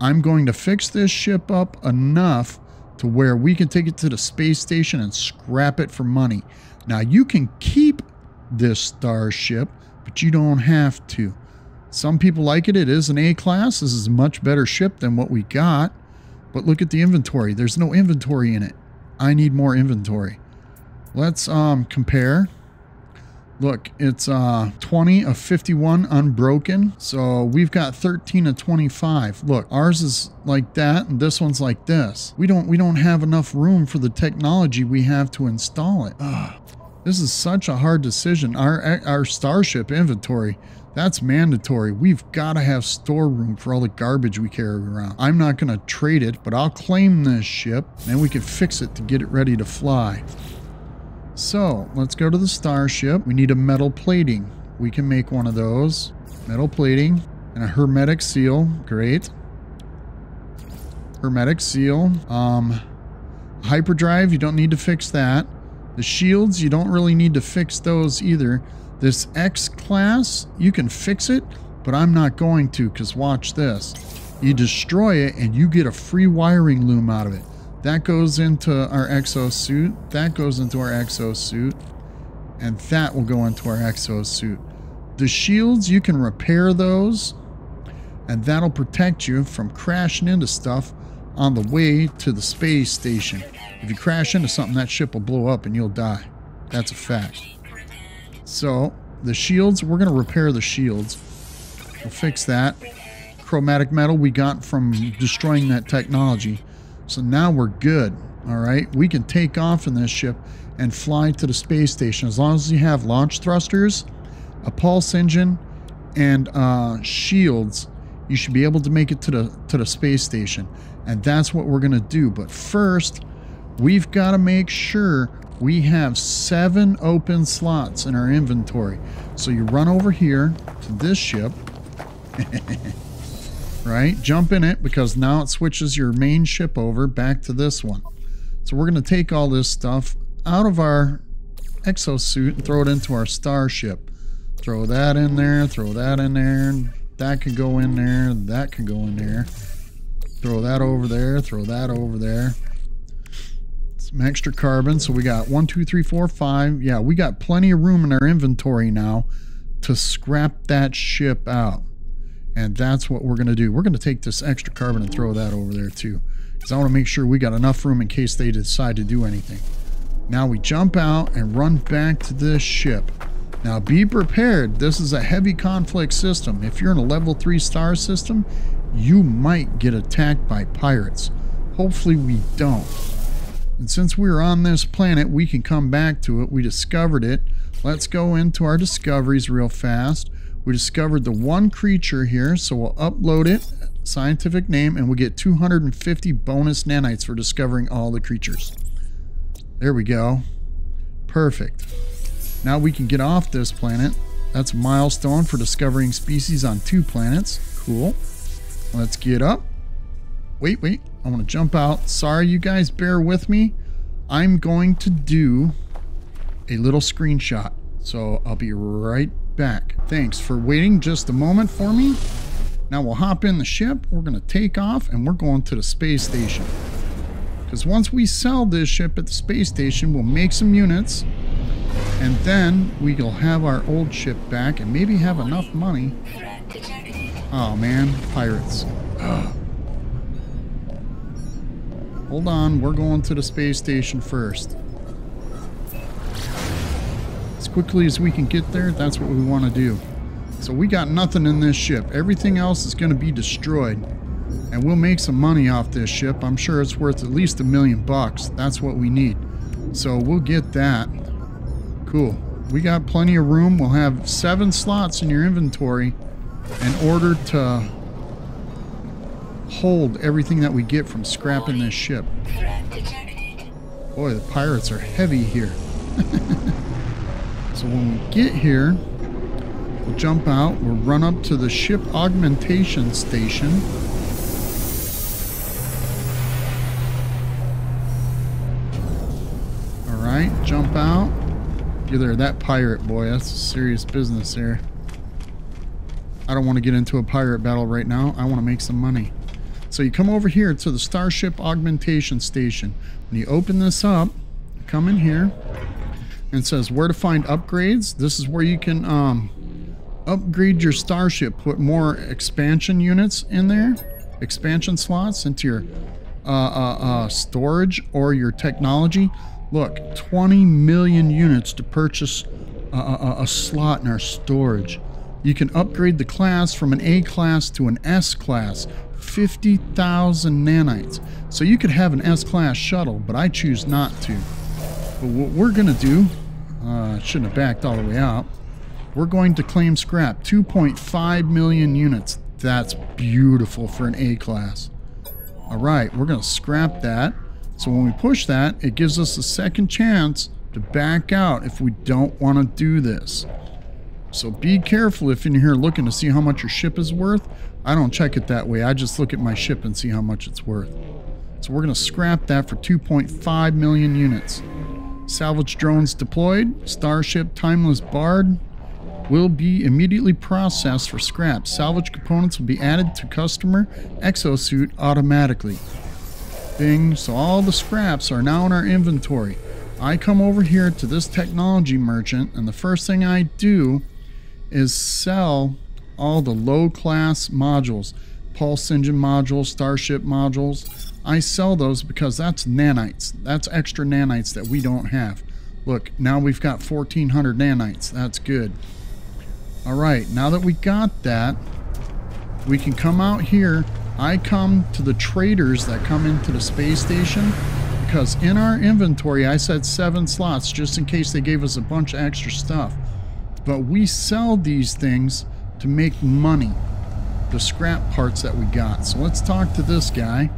I'm going to fix this ship up enough to where we can take it to the space station and scrap it for money. Now, you can keep this starship, but you don't have to. Some people like it. It is an A-class. This is a much better ship than what we got. But look at the inventory. There's no inventory in it. I need more inventory. Let's compare. Look, it's 20 of 51 unbroken. So we've got 13 of 25. Look, ours is like that, and this one's like this. We don't have enough room for the technology we have to install it. This is such a hard decision. Our starship inventory, that's mandatory. We've got to have storeroom for all the garbage we carry around. I'm not going to trade it, but I'll claim this ship, and we can fix it to get it ready to fly. So, let's go to the starship. We need a metal plating. We can make one of those. Metal plating and a hermetic seal. Great. Hermetic seal. Hyperdrive, you don't need to fix that. The shields, you don't really need to fix those either. This X class, you can fix it, but I'm not going to, because watch this. You destroy it and you get a free wiring loom out of it. That goes into our exosuit. That goes into our exosuit. And that will go into our exosuit. The shields, you can repair those. And that'll protect you from crashing into stuff on the way to the space station. If you crash into something, that ship will blow up and you'll die. That's a fact. So, the shields, we're going to repair the shields. We'll fix that. Chromatic metal we got from destroying that technology. So now we're good, all right? We can take off in this ship and fly to the space station. As long as you have launch thrusters, a pulse engine, and shields, you should be able to make it to the space station. And that's what we're going to do. But first, we've got to make sure we have 7 open slots in our inventory. So you run over here to this ship. Right? Jump in it, because now it switches your main ship over back to this one. So we're going to take all this stuff out of our exosuit and throw it into our starship. Throw that in there, throw that in there. That could go in there, that could go in there. Throw that over there, throw that over there. Some extra carbon. So we got 1, 2, 3, 4, 5. Yeah, we got plenty of room in our inventory now to scrap that ship out. And that's what we're going to do. We're going to take this extra carbon and throw that over there too. Because I want to make sure we got enough room in case they decide to do anything. Now we jump out and run back to this ship. Now be prepared. This is a heavy conflict system. If you're in a level 3 star system, you might get attacked by pirates. Hopefully we don't. And since we're on this planet, we can come back to it. We discovered it. Let's go into our discoveries real fast. We discovered the one creature here, so we'll upload it, scientific name, and we get 250 bonus nanites for discovering all the creatures. There we go. Perfect. Now we can get off this planet. That's a milestone for discovering species on 2 planets. Cool. Let's get up. Wait. I want to jump out. Sorry, you guys, bear with me. I'm going to do a little screenshot, so I'll be right back. Thanks for waiting just a moment for me. Now we'll hop in the ship. We're going to take off and we're going to the space station. Because once we sell this ship at the space station, we'll make some units. And then we'll have our old ship back and maybe have enough money. Oh man, pirates. Ugh. Hold on, we're going to the space station first. As quickly as we can get there, that's what we want to do. So we got nothing in this ship. Everything else is going to be destroyed. And we'll make some money off this ship. I'm sure it's worth at least $1 million bucks. That's what we need. So we'll get that. Cool. We got plenty of room. We'll have 7 slots in your inventory in order to hold everything that we get from scrapping this ship. Boy, the pirates are heavy here. So when we get here, we'll jump out, we'll run up to the ship augmentation station. Alright, jump out. Get there, that pirate, boy, that's serious business there. I don't want to get into a pirate battle right now. I want to make some money. So you come over here to the Starship Augmentation Station. When you open this up, come in here, and it says where to find upgrades. This is where you can upgrade your starship, put more expansion units in there, expansion slots into your storage or your technology. Look, 20 million units to purchase a slot in our storage. You can upgrade the class from an A class to an S class. 50,000 nanites. So you could have an S class shuttle, but I choose not to. But what we're gonna do, shouldn't have backed all the way out. We're going to claim scrap, 2.5 million units. That's beautiful for an A class. All right, we're gonna scrap that. So when we push that, it gives us a second chance to back out if we don't want to do this. So be careful if you're here looking to see how much your ship is worth. I don't check it that way. I just look at my ship and see how much it's worth. So we're going to scrap that for 2.5 million units. Salvage drones deployed. Starship Timeless Bard will be immediately processed for scrap. Salvage components will be added to customer exosuit automatically. Bing. So all the scraps are now in our inventory. I come over here to this technology merchant, and the first thing I do is sell all the low-class modules. Pulse engine modules, starship modules. I sell those because that's nanites. That's extra nanites that we don't have. Look, now we've got 1,400 nanites. That's good. All right, now that we got that, we can come out here. I come to the traders that come into the space station because in our inventory, I said 7 slots just in case they gave us a bunch of extra stuff. But we sell these things to make money, the scrap parts that we got. So let's talk to this guy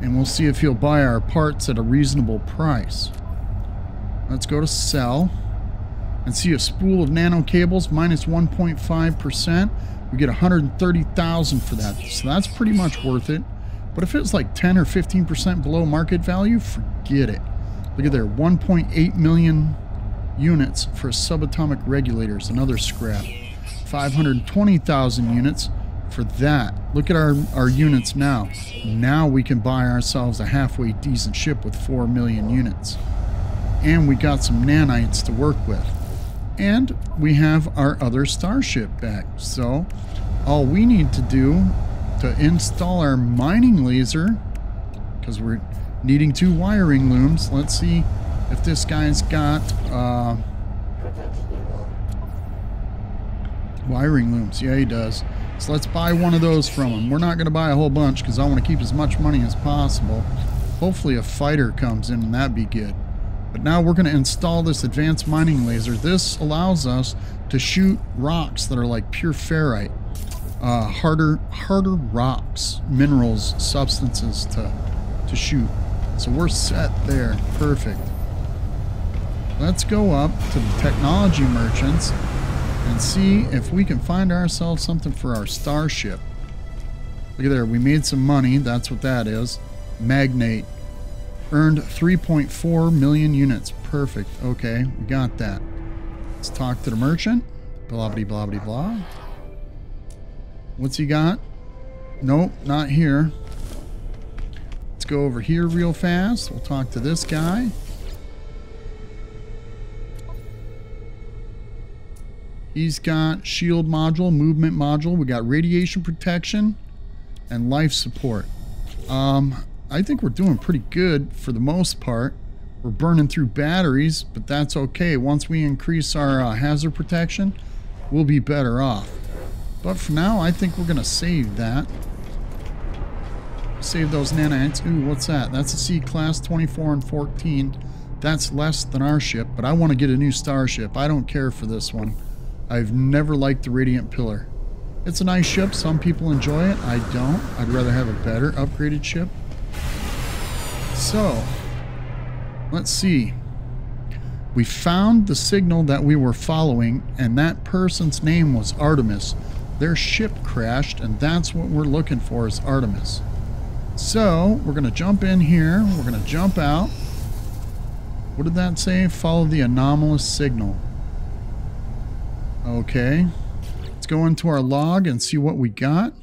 and we'll see if he'll buy our parts at a reasonable price. Let's go to sell and see a spool of nano cables minus 1.5%. We get 130,000 for that. So that's pretty much worth it. But if it's like 10 or 15% below market value, forget it. Look at there, 1.8 million units for subatomic regulators, another scrap. 520,000 units for that. Look at our units now. Now we can buy ourselves a halfway decent ship with 4 million units. And we got some nanites to work with. And we have our other starship back. So all we need to do to install our mining laser, because we're needing 2 wiring looms. Let's see if this guy's got wiring looms. Yeah, he does. So let's buy one of those from him. We're not going to buy a whole bunch because I want to keep as much money as possible. Hopefully a fighter comes in and that'd be good. But now we're going to install this advanced mining laser. This allows us to shoot rocks that are like pure ferrite. Harder rocks, minerals, substances to shoot. So we're set there. Perfect. Let's go up to the technology merchants and see if we can find ourselves something for our starship. Look at there. We made some money. That's what that is. Magnate. Earned 3.4 million units. Perfect. Okay, we got that. Let's talk to the merchant. Blah, blah, blah, blah, blah. What's he got? Nope, not here. Let's go over here real fast. We'll talk to this guy. He's got shield module, movement module. We got radiation protection and life support. I think we're doing pretty good for the most part. We're burning through batteries, but that's okay. Once we increase our hazard protection, we'll be better off. But for now, I think we're going to save that. Save those nanites. Ooh, what's that? That's a C-class, 24 and 14. That's less than our ship, but I want to get a new starship. I don't care for this one. I've never liked the Radiant Pillar. It's a nice ship. Some people enjoy it. I don't. I'd rather have a better upgraded ship. So, let's see. We found the signal that we were following, and that person's name was Artemis. Their ship crashed, and that's what we're looking for is Artemis. So, we're going to jump in here. We're going to jump out. What did that say? Follow the anomalous signal. Okay. Let's go into our log and see what we got.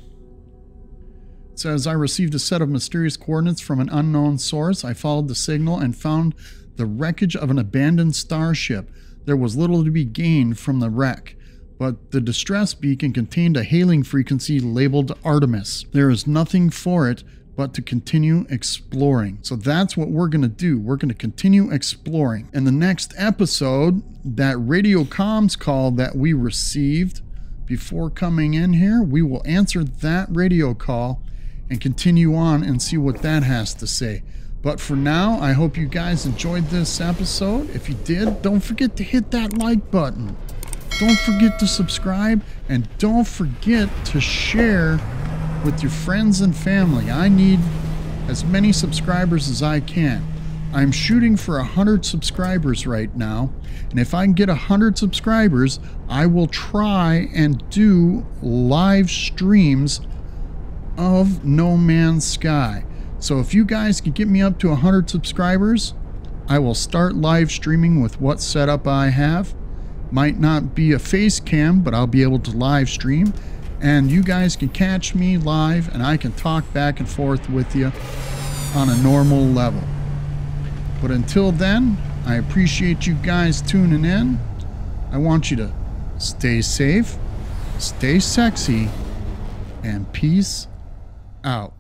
It says, I received a set of mysterious coordinates from an unknown source. I followed the signal and found the wreckage of an abandoned starship. There was little to be gained from the wreck, but the distress beacon contained a hailing frequency labeled Artemis. There is nothing for it but to continue exploring. So that's what we're going to do. We're going to continue exploring. In the next episode, that radio comms call that we received before coming in here, we will answer that radio call and continue on and see what that has to say. But for now, I hope you guys enjoyed this episode. If you did, don't forget to hit that like button. Don't forget to subscribe, and don't forget to share with your friends and family. I need as many subscribers as I can. I'm shooting for 100 subscribers right now, and if I can get 100 subscribers, I will try and do live streams of No Man's Sky. So if you guys can get me up to 100 subscribers, I will start live streaming with what setup I have. Might not be a face cam, but I'll be able to live stream, and you guys can catch me live and I can talk back and forth with you on a normal level. But until then, I appreciate you guys tuning in. I want you to stay safe, stay sexy, and peace out.